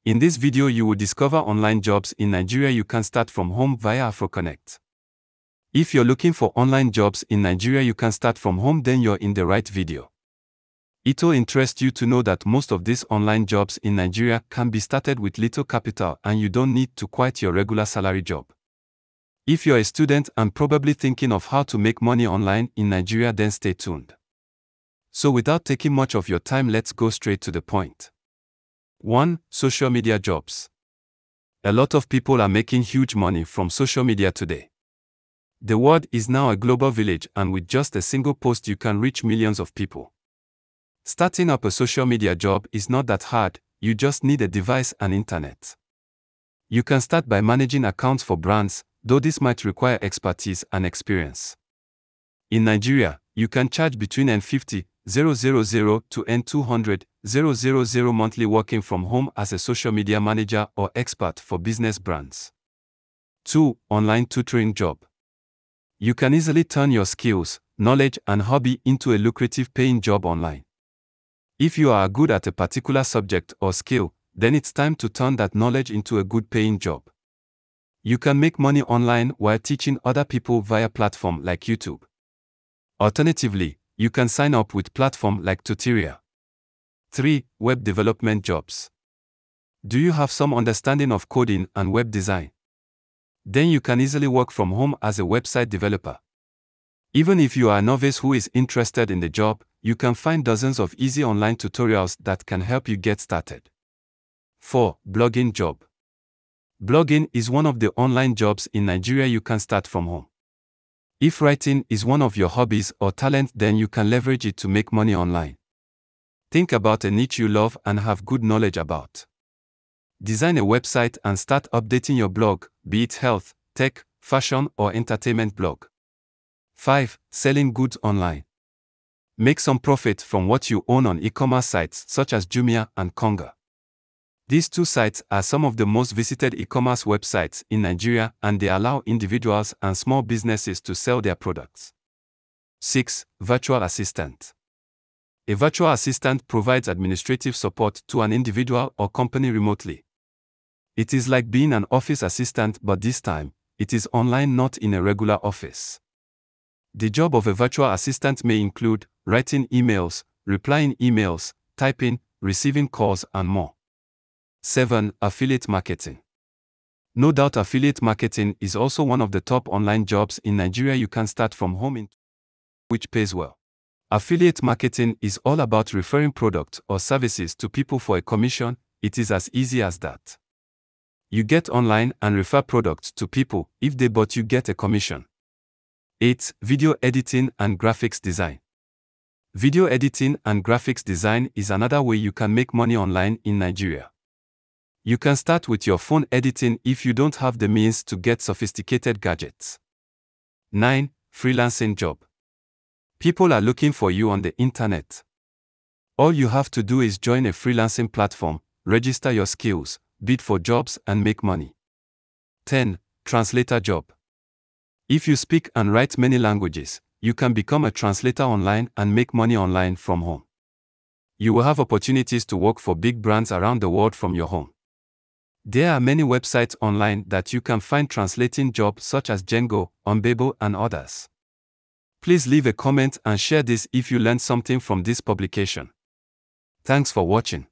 In this video you will discover online jobs in Nigeria you can start from home via Afrokonnect. If you're looking for online jobs in Nigeria you can start from home, then you're in the right video. It will interest you to know that most of these online jobs in Nigeria can be started with little capital and you don't need to quit your regular salary job. If you're a student and probably thinking of how to make money online in Nigeria, then stay tuned. So without taking much of your time, let's go straight to the point. 1. Social media jobs. A lot of people are making huge money from social media today. The world is now a global village, and with just a single post you can reach millions of people. Starting up a social media job is not that hard, you just need a device and internet. You can start by managing accounts for brands, though this might require expertise and experience. In Nigeria, you can charge between N50,000 to N200,000 monthly working from home as a social media manager or expert for business brands. 2. Online tutoring job. You can easily turn your skills, knowledge, and hobby into a lucrative paying job online. If you are good at a particular subject or skill, then it's time to turn that knowledge into a good paying job. You can make money online while teaching other people via platforms like YouTube. Alternatively, you can sign up with platforms like Tutoria. 3. Web development jobs. Do you have some understanding of coding and web design? Then you can easily work from home as a website developer. Even if you are a novice who is interested in the job, you can find dozens of easy online tutorials that can help you get started. 4. Blogging job. Blogging is one of the online jobs in Nigeria you can start from home. If writing is one of your hobbies or talent, then you can leverage it to make money online. Think about a niche you love and have good knowledge about. Design a website and start updating your blog, be it health, tech, fashion, or entertainment blog. 5. Selling goods online. Make some profit from what you own on e-commerce sites such as Jumia and Konga. These two sites are some of the most visited e-commerce websites in Nigeria, and they allow individuals and small businesses to sell their products. 6. Virtual assistant. A virtual assistant provides administrative support to an individual or company remotely. It is like being an office assistant, but this time, it is online, not in a regular office. The job of a virtual assistant may include writing emails, replying emails, typing, receiving calls, and more. 7. Affiliate marketing. No doubt affiliate marketing is also one of the top online jobs in Nigeria you can start from home, which pays well. Affiliate marketing is all about referring products or services to people for a commission. It is as easy as that. You get online and refer products to people. If they bought, you get a commission. 8. Video editing and graphics design. Video editing and graphics design is another way you can make money online in Nigeria. You can start with your phone editing if you don't have the means to get sophisticated gadgets. 9. Freelancing job. People are looking for you on the internet. All you have to do is join a freelancing platform, register your skills, bid for jobs, and make money. 10. Translator job. If you speak and write many languages, you can become a translator online and make money online from home. You will have opportunities to work for big brands around the world from your home. There are many websites online that you can find translating jobs such as Django, Umbebo, and others. Please leave a comment and share this if you learned something from this publication. Thanks for watching.